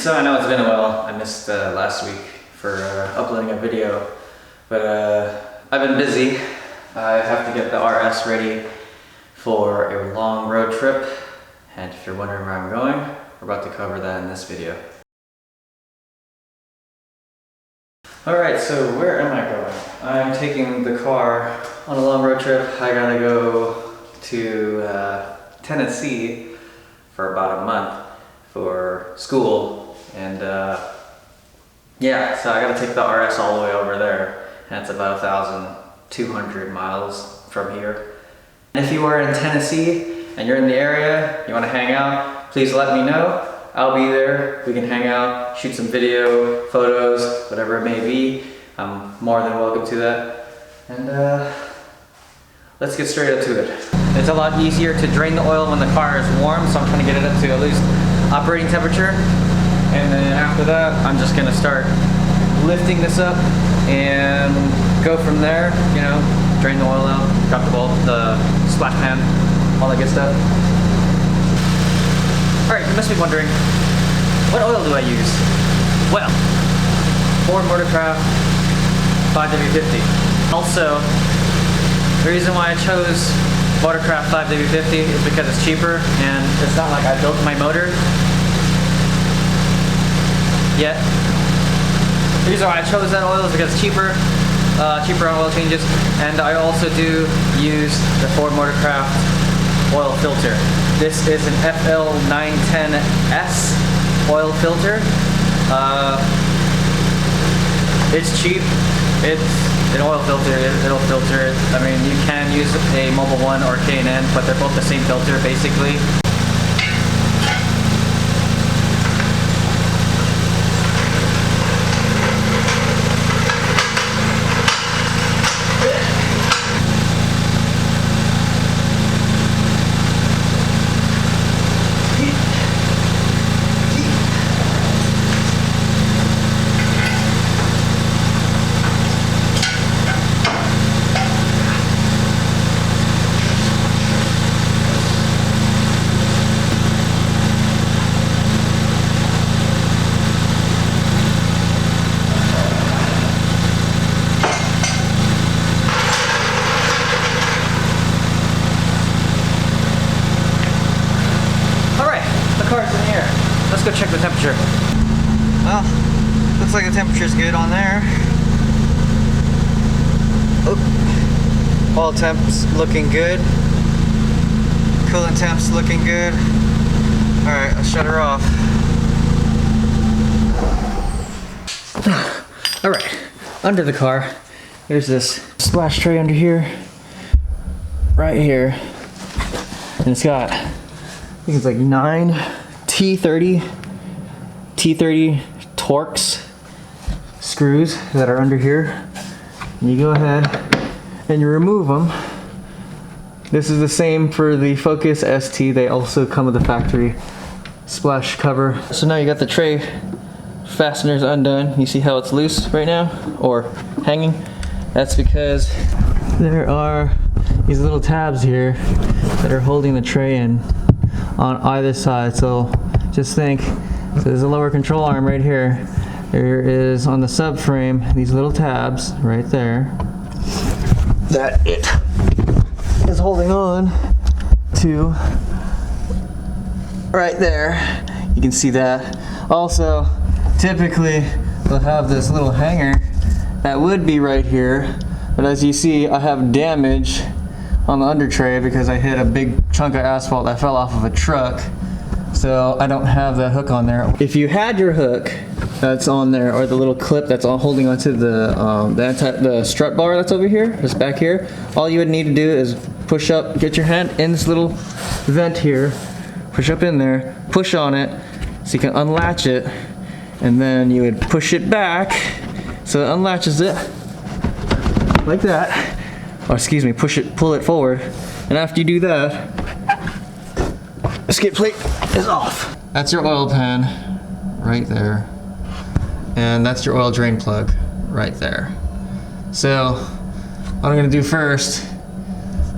So I know it's been a while. I missed last week for uploading a video, but I've been busy. I have to get the RS ready for a long road trip, and if you're wondering where I'm going, we're about to cover that in this video. Alright, so where am I going? I'm taking the car on a long road trip. I gotta go to Tennessee for about a month for school, and yeah, so I gotta take the RS all the way over there, and it's about 1,200 miles from here. And if you are in Tennessee and you're in the area, you want to hang out, please let me know. I'll be there. We can hang out, shoot some video, photos, whatever it may be. I'm more than welcome to that. And let's get straight up to it. It's a lot easier to drain the oil when the car is warm, so I'm trying to get it up to at least operating temperature. And then after that, I'm just gonna start lifting this up and go from there, you know, drain the oil out, drop the splash pan, all that good stuff. Alright, you must be wondering, what oil do I use? Well, Ford Motorcraft 5W50. Also, the reason why I chose Motorcraft 5W50 is because it's cheaper, and it's not like I built my motor yet. The reason why I chose that oil is because it's cheaper, cheaper on oil changes, and I also do use the Ford Motorcraft oil filter. This is an FL910S oil filter. It's cheap. It's an oil filter. It'll filter it. I mean, you can use a Movo 1 or K&N, but they're both the same filter basically. Let's go check the temperature. Well, looks like the temperature's good on there. Oh, oil temp's looking good. Coolant temp's looking good. Alright, I'll shut her off. Alright, under the car, there's this splash tray under here. Right here. And it's got, I think it's like 9 T30 Torx screws that are under here. And you go ahead and you remove them. This is the same for the Focus ST. They also come with the factory splash cover. So now you got the tray fasteners undone. You see how it's loose right now, or hanging? That's because there are these little tabs here that are holding the tray in on either side. So just think, so there's a lower control arm right here. There is on the subframe these little tabs right there that it is holding on to right there. You can see that. Also, typically they'll have this little hanger that would be right here, but as you see, I have damage on the under tray because I hit a big chunk of asphalt that fell off of a truck. So I don't have the hook on there. If you had your hook that's on there, or the little clip that's all holding onto the strut bar that's over here, that's back here, all you would need to do is push up, get your hand in this little vent here, push up in there, push on it so you can unlatch it, and then you would push it back so it unlatches it like that, or excuse me, pull it forward, and after you do that, the skid plate is off. That's your oil pan right there, and that's your oil drain plug right there. So what I'm gonna do first,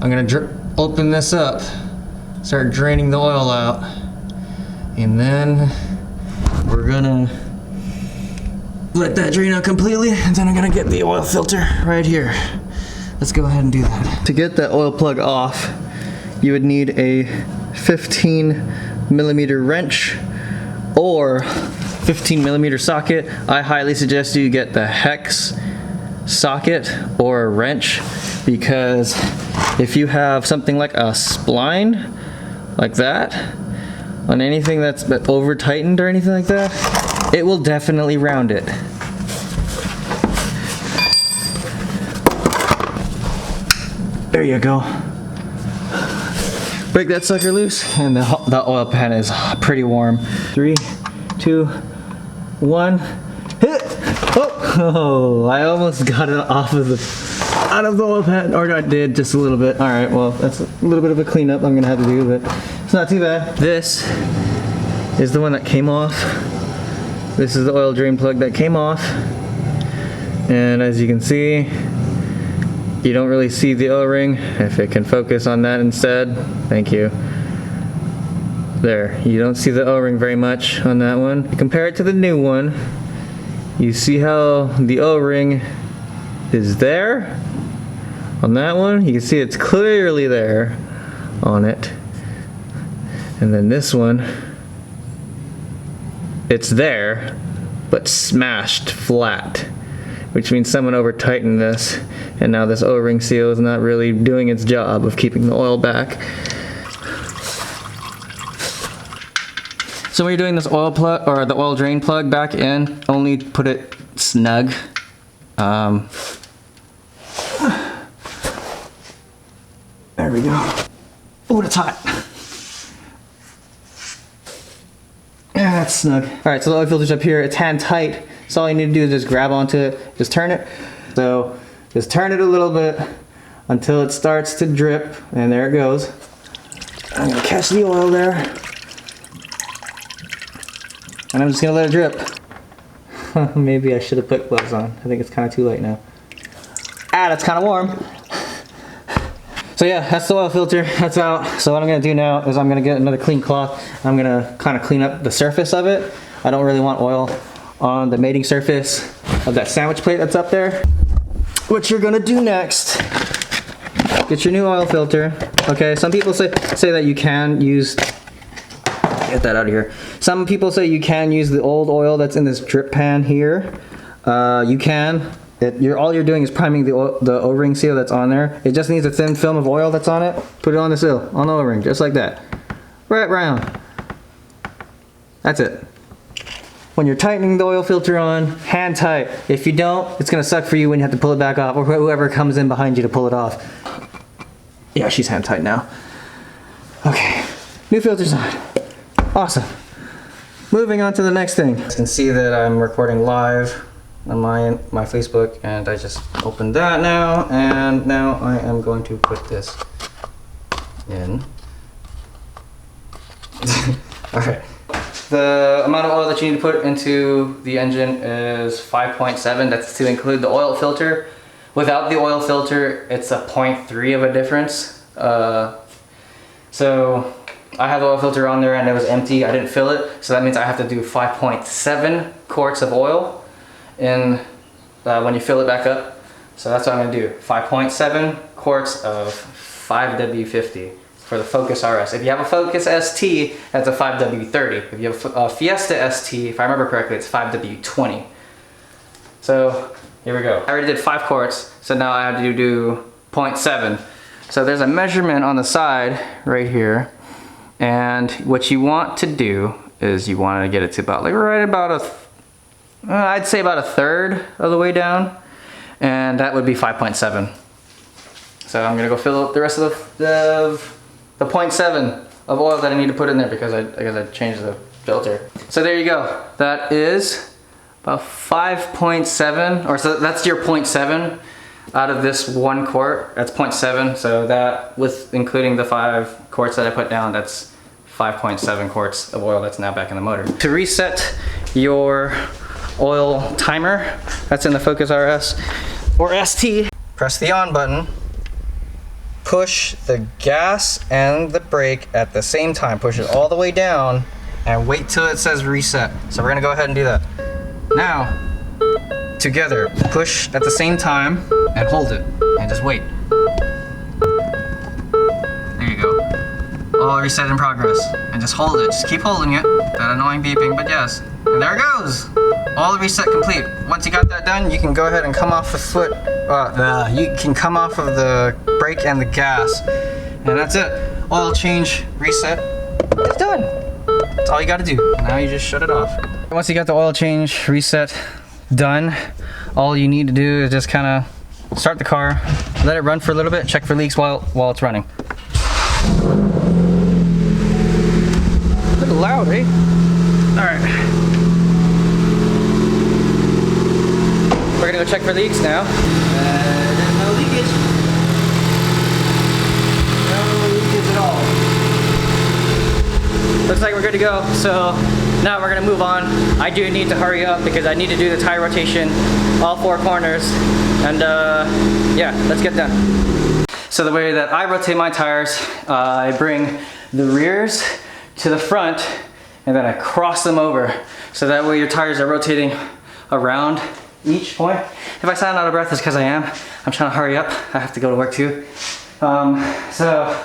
I'm gonna open this up, start draining the oil out, and then we're we're gonna let that drain out completely, and then I'm gonna get the oil filter right here. Let's go ahead and do that. To get that oil plug off, you would need a 15mm wrench or 15mm socket. I highly suggest you get the hex socket or a wrench, because if you have something like a spline like that on anything that's over tightened or anything like that, it will definitely round it. There you go. Break that sucker loose, and the oil pan is pretty warm. 3, 2, 1, hit! Oh, I almost got it out of the oil pan, or I did just a little bit. All right, well, that's a little bit of a cleanup I'm gonna have to do, but it's not too bad. This is the one that came off. This is the oil drain plug that came off, and as you can see, you don't really see the O-ring. If it can focus on that instead, thank you. There, you don't see the O-ring very much on that one. Compare it to the new one. You see how the O-ring is there on that one? You can see it's clearly there on it. And then this one, it's there, but smashed flat, which means someone over tightened this, and now this O-ring seal is not really doing its job of keeping the oil back. So when you're doing this oil plug, or the oil drain plug back in, only put it snug. There we go. Oh, it's hot. Yeah, that's snug. All right, so the oil filter's up here. It's hand tight. So all you need to do is just grab onto it, just turn it. So just turn it a little bit until it starts to drip, and there it goes. I'm gonna catch the oil there, and I'm just gonna let it drip. Maybe I should have put gloves on. I think it's kind of too late now. Ah, that's kind of warm. So yeah, that's the oil filter, that's out. So what I'm gonna do now is I'm gonna get another clean cloth. I'm gonna kind of clean up the surface of it. I don't really want oil on the mating surface of that sandwich plate that's up there. What you're gonna do next, get your new oil filter. Okay, some people say that you can use, get that out of here. Some people say you can use the old oil that's in this drip pan here. You can. All you're doing is priming the O-ring seal that's on there. It just needs a thin film of oil that's on it. Put it on the seal, on the O-ring, just like that. Right round. That's it. When you're tightening the oil filter on, hand tight. If you don't, it's gonna suck for you when you have to pull it back off, or whoever comes in behind you to pull it off. Yeah, she's hand tight now. Okay, new filter's on. Awesome. Moving on to the next thing. You can see that I'm recording live on my Facebook, and I just opened that now, and now I am going to put this in. Alright. The amount of oil that you need to put into the engine is 5.7. That's to include the oil filter. Without the oil filter, it's a 0.3 of a difference. So I have the oil filter on there and it was empty. I didn't fill it, so that means I have to do 5.7 quarts of oil in when you fill it back up. So that's what I'm gonna do. 5.7 quarts of 5W50 for the Focus RS. If you have a Focus ST, that's a 5W30. If you have a Fiesta ST, if I remember correctly, it's 5W20. So here we go. I already did 5 quarts, so now I have to do 0.7. So there's a measurement on the side right here, and what you want to do is you want to get it to about like right about I'd say about a third of the way down, and that would be 5.7. So I'm gonna go fill up the rest of the 0.7 of oil that I need to put in there because I changed the filter. So there you go. That is about 5.7, or so that's your 0.7 out of this 1 quart. That's 0.7. So that, with including the 5 quarts that I put down, that's 5.7 quarts of oil that's now back in the motor. To reset your oil timer that's in the Focus RS or ST, press the on button, push the gas and the brake at the same time, push it all the way down, and wait till it says reset. So we're gonna go ahead and do that. Now, together, push at the same time and hold it, and just wait. There you go. All reset in progress. And just hold it, just keep holding it. That annoying beeping, but yes. And there it goes. All reset complete. Once you got that done, you can go ahead and come off the foot. You can come off of the brake and the gas. And that's it. Oil change, reset, it's done. That's all you gotta do. Now you just shut it off. Once you got the oil change, reset done, all you need to do is just kind of start the car, let it run for a little bit, check for leaks while it's running. A little loud, eh? Alright. We're gonna go check for leaks now. There's no leakage. No leakage at all. Looks like we're good to go. So now we're gonna move on. I do need to hurry up because I need to do the tire rotation, all 4 corners. And yeah, let's get done. So the way that I rotate my tires, I bring the rears to the front and then I cross them over. So that way your tires are rotating around each point. If I sound out of breath, it's because I am. I'm trying to hurry up. I have to go to work too. So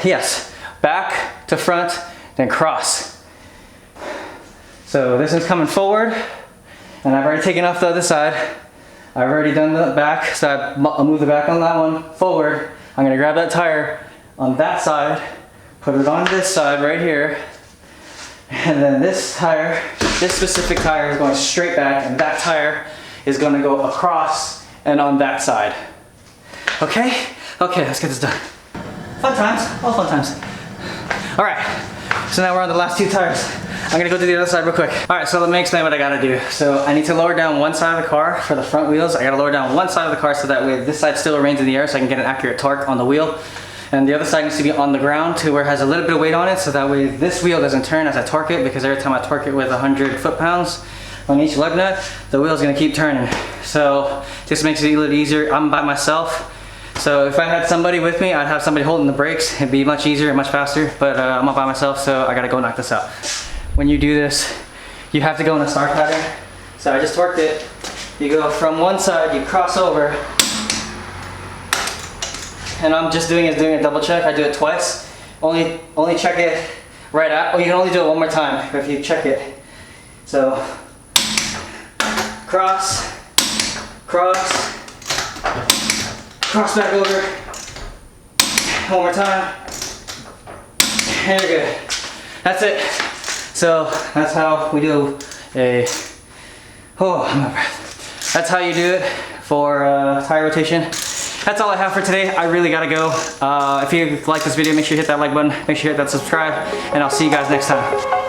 yes, back to front, then cross. So this is coming forward, and I've already taken off the other side. I've already done the back, so I'll move the back on that one forward. I'm gonna grab that tire on that side, put it on this side right here, and then this tire, this specific tire is going straight back, and that tire is gonna go across and on that side. Okay? Okay, let's get this done. Fun times, all fun times. All right, so now we're on the last 2 tires. I'm gonna go to the other side real quick. All right, so let me explain what I gotta do. So I need to lower down one side of the car for the front wheels. I gotta lower down one side of the car so that way this side still remains in the air so I can get an accurate torque on the wheel. And the other side needs to be on the ground to where it has a little bit of weight on it so that way this wheel doesn't turn as I torque it, because every time I torque it with 100 foot-pounds on each lug nut, the wheel's gonna keep turning. So just makes it a little easier. I'm by myself. So if I had somebody with me, I'd have somebody holding the brakes. It'd be much easier and much faster, but I'm not by myself, so I gotta go knock this out. When you do this, you have to go in a star pattern. So I just torqued it. You go from one side, you cross over, and I'm just doing a double check. I do it twice. Only check it right out. Well, you can only do it one more time if you check it. So cross, cross, cross back over. One more time. And you're good. That's it. So that's how we do a, oh, I'm out of breath. That's how you do it for tire rotation. That's all I have for today. I really gotta go. If you like this video, make sure you hit that like button, make sure you hit that subscribe, and I'll see you guys next time.